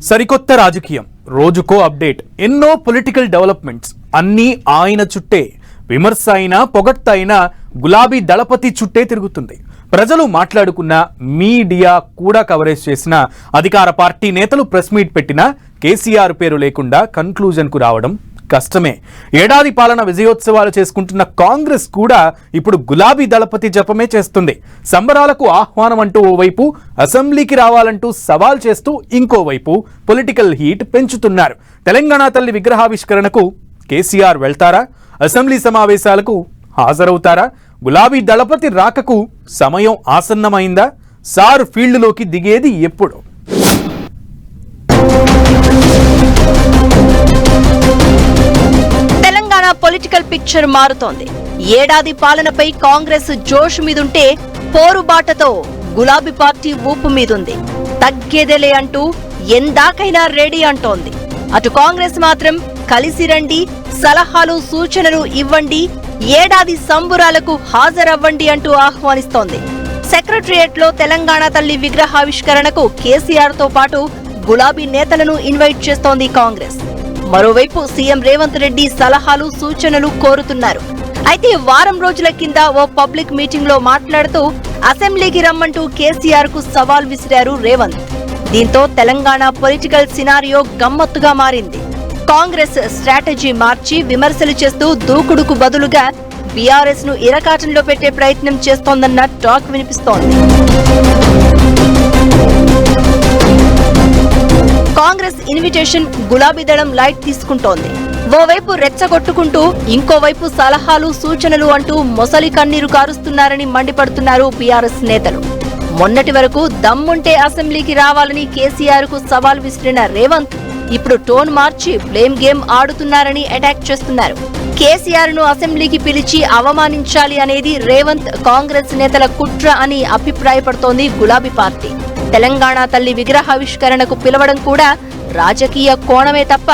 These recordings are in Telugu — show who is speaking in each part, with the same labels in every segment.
Speaker 1: సరికొత్త రాజకీయం రోజుకో అప్డేట్ ఎన్నో పొలిటికల్ డెవలప్మెంట్స్ అన్నీ ఆయన చుట్టే విమర్శ అయినా పొగడ్త అయినా గులాబీ దళపతి చుట్టే తిరుగుతుంది. ప్రజలు మాట్లాడుకున్న మీడియా కూడా కవరేజ్ చేసిన అధికార పార్టీ నేతలు ప్రెస్ మీట్ పెట్టినా కేసీఆర్ పేరు లేకుండా కన్క్లూజన్కు రావడం కష్టమే. ఏడాది పాలన విజయోత్సవాలు చేసుకుంటున్న కాంగ్రెస్ కూడా ఇప్పుడు గులాబీ దళపతి జపమే చేస్తుంది. సంబరాలకు ఆహ్వానం అంటూ ఓవైపు, అసెంబ్లీకి రావాలంటూ సవాల్ చేస్తూ ఇంకోవైపు పొలిటికల్ హీట్ పెంచుతున్నారు. తెలంగాణ తల్లి విగ్రహావిష్కరణకు కేసీఆర్ వెళ్తారా? అసెంబ్లీ సమావేశాలకు హాజరవుతారా? గులాబీ దళపతి రాకకు సమయం ఆసన్నమైందా? సార్ ఫీల్డ్లోకి దిగేది ఎప్పుడు?
Speaker 2: తెలంగాణ పొలిటికల్ పిక్చర్ మారుతోంది. ఏడాది పాలనపై కాంగ్రెస్ జోష్ మీదుంటే పోరుబాటతో గులాబీ పార్టీ ఊపు మీదుంది. తగ్గేదేలే అంటూ ఎందాకైనా రెడీ అంటోంది. అటు కాంగ్రెస్ మాత్రం కలిసి రండి, సలహాలు సూచనలు ఇవ్వండి, ఏడాది సంబురాలకు హాజరవ్వండి అంటూ ఆహ్వానిస్తోంది. సెక్రటరియట్ లో తెలంగాణ తల్లి విగ్రహావిష్కరణకు కేసీఆర్ తో పాటు గులాబీ నేతలను ఇన్వైట్ చేస్తోంది కాంగ్రెస్. మరోవైపు సీఎం రేవంత్ రెడ్డి సలహాలు సూచనలు కోరుతున్నారు. అయితే వారం రోజుల కింద ఓ పబ్లిక్ మీటింగ్ లో మాట్లాడుతూ అసెంబ్లీకి రమ్మంటూ కేసీఆర్ కు సవాల్ విసిరారు రేవంత్. దీంతో తెలంగాణ పొలిటికల్ సినారియో గమ్మత్తుగా మారింది. కాంగ్రెస్ స్ట్రాటజీ మార్చి విమర్శలు చేస్తూ దూకుడుకు బదులుగా బీఆర్ఎస్ ను ఇరకాటంలో పెట్టే ప్రయత్నం చేస్తోందన్న టాక్ వినిపిస్తోంది. కాంగ్రెస్ ఇన్విటేషన్ గులాబీ దళం లైట్ తీసుకుంటోంది. ఓవైపు రెచ్చగొట్టుకుంటూ ఇంకోవైపు సలహాలు సూచనలు అంటూ మొసలి కన్నీరు కారుస్తున్నారని మండిపడుతున్నారు బీఆర్ఎస్ నేతలు. మొన్నటి వరకు దమ్ముంటే అసెంబ్లీకి రావాలని కేసీఆర్ కు సవాల్ విసిరిన రేవంత్ ఇప్పుడు టోన్ మార్చి బ్లేమ్ గేమ్ ఆడుతున్నారని అటాక్ చేస్తున్నారు. కేసీఆర్ ను అసెంబ్లీకి పిలిచి అవమానించాలి అనేది రేవంత్ కాంగ్రెస్ నేతల కుట్ర అని అభిప్రాయపడుతోంది గులాబీ పార్టీ. తెలంగాణ తల్లి విగ్రహావిష్కరణకు పిలవడం కూడా రాజకీయ కోణమే తప్ప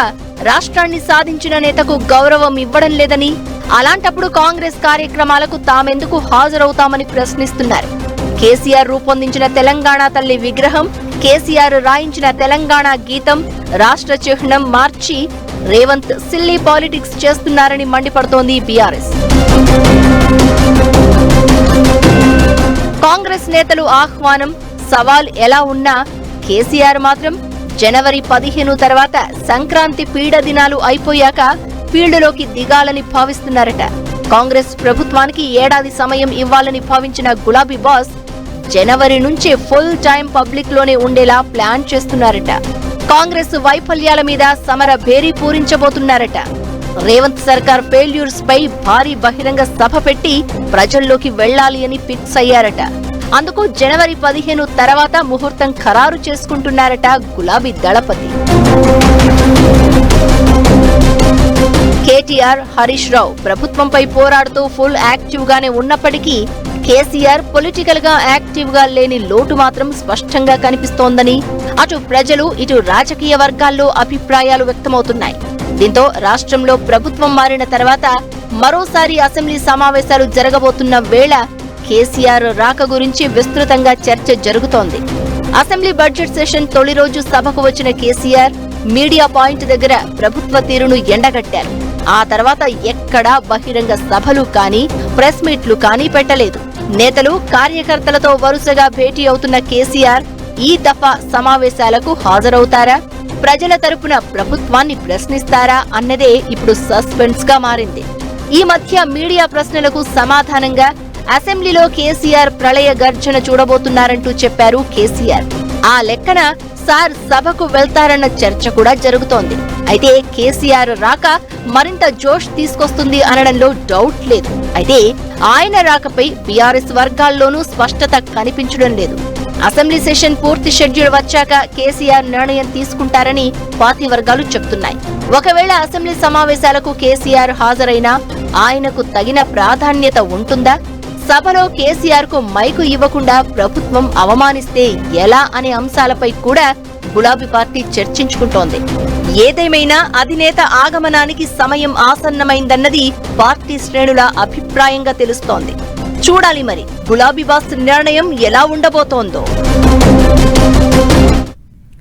Speaker 2: రాష్ట్రాన్ని సాధించిన నేతకు గౌరవం ఇవ్వడం లేదని, అలాంటప్పుడు కాంగ్రెస్ కార్యక్రమాలకు తామెందుకు హాజరవుతామని ప్రశ్నిస్తున్నారు. కేసీఆర్ రూపొందించిన తెలంగాణ తల్లి విగ్రహం, కేసీఆర్ రాయించిన తెలంగాణ గీతం, రాష్ట్ర చిహ్నం మార్చి రేవంత్ సిల్లీ పాలిటిక్స్ చేస్తున్నారని మండిపడుతోంది బీఆర్ఎస్. కాంగ్రెస్ నేతలు ఆహ్వానం, సవాల్ ఎలా ఉన్నా కేసీఆర్ మాత్రం జనవరి 15 తర్వాత సంక్రాంతి పీడ దినాలు అయిపోయాక ఫీల్డ్లోకి దిగాలని భావిస్తున్నారట. కాంగ్రెస్ ప్రభుత్వానికి ఏడాది సమయం ఇవ్వాలని భావించిన గులాబీ బాస్ జనవరి నుంచే ఫుల్ టైం పబ్లిక్ లోనే ఉండేలా ప్లాన్ చేస్తున్నారట. కాంగ్రెస్ వైఫల్యాల మీద సమర భేరీ పూరించబోతున్నారట. రేవంత్ సర్కార్ ఫెయిల్యూర్స్ పై భారీ బహిరంగ సభ పెట్టి ప్రజల్లోకి వెళ్లాలి అని ఫిక్స్ అయ్యారట. అందుకు జనవరి 15 తర్వాత ముహూర్తం ఖరారు చేసుకుంటున్నారట గులాబీ దళపతి. కేటీఆర్, హరీష్ రావు ప్రభుత్వంపై పోరాడుతూ ఫుల్ యాక్టివ్ గానే ఉన్నప్పటికీ కేసీఆర్ పొలిటికల్ గా యాక్టివ్ గా లేని లోటు మాత్రం స్పష్టంగా కనిపిస్తోందని అటు ప్రజలు, ఇటు రాజకీయ వర్గాల్లో అభిప్రాయాలు వ్యక్తమవుతున్నాయి. దీంతో రాష్ట్రంలో ప్రభుత్వం మారిన తర్వాత మరోసారి అసెంబ్లీ సమావేశాలు జరగబోతున్న వేళ కేసీఆర్ రాక గురించి విస్తృతంగా చర్చ జరుగుతోంది. అసెంబ్లీ బడ్జెట్ సెషన్ తొలి రోజు సభకు వచ్చిన కేసీఆర్ మీడియా పాయింట్ దగ్గర ప్రభుత్వ తీరును ఎండగట్టారు. ఆ తర్వాత ఎక్కడా బహిరంగ సభలు కానీ ప్రెస్ మీట్లు కానీ పెట్టలేదు. నేతలు, కార్యకర్తలతో వరుసగా భేటీ అవుతున్న కేసీఆర్ ఈ దఫా సమావేశాలకు హాజరవుతారా? ప్రజల తరపున ప్రభుత్వాన్ని ప్రశ్నిస్తారా అన్నదే ఇప్పుడు సస్పెన్స్ గా మారింది. ఈ మధ్య మీడియా ప్రశ్నలకు సమాధానంగా అసెంబ్లీలో కేసీఆర్ ప్రళయ గర్జన చూడబోతున్నారంటూ చెప్పారు కేసీఆర్. ఆ లెక్కన సార్ సభకు వెళ్తారన్న చర్చ కూడా జరుగుతోంది. అయితే కేసీఆర్ రాక మరింత జోష్ తీసుకొస్తుంది అనడంలో డౌట్ లేదు. అయితే ఆయన రాకపై బీఆర్ఎస్ వర్గాల్లోనూ స్పష్టత కనిపించడం లేదు. అసెంబ్లీ సెషన్ పూర్తి షెడ్యూల్ వచ్చాక కేసీఆర్ నిర్ణయం తీసుకుంటారని పార్టీ వర్గాలు చెప్తున్నాయి. ఒకవేళ అసెంబ్లీ సమావేశాలకు కేసీఆర్ హాజరైనా ఆయనకు తగిన ప్రాధాన్యత ఉంటుందా? సభలో కేసీఆర్ కు మైకు ఇవ్వకుండా ప్రభుత్వం అవమానిస్తే ఎలా అనే అంశాలపై కూడా గులాబీ పార్టీ చర్చించుకుంటోంది. ఏదేమైనా అధినేత ఆగమనానికి సమయం ఆసన్నమైందన్నది పార్టీ శ్రేణుల అభిప్రాయంగా తెలుస్తోంది. చూడాలి మరి గులాబీ బాస్ నిర్ణయం ఎలా ఉండబోతోందో.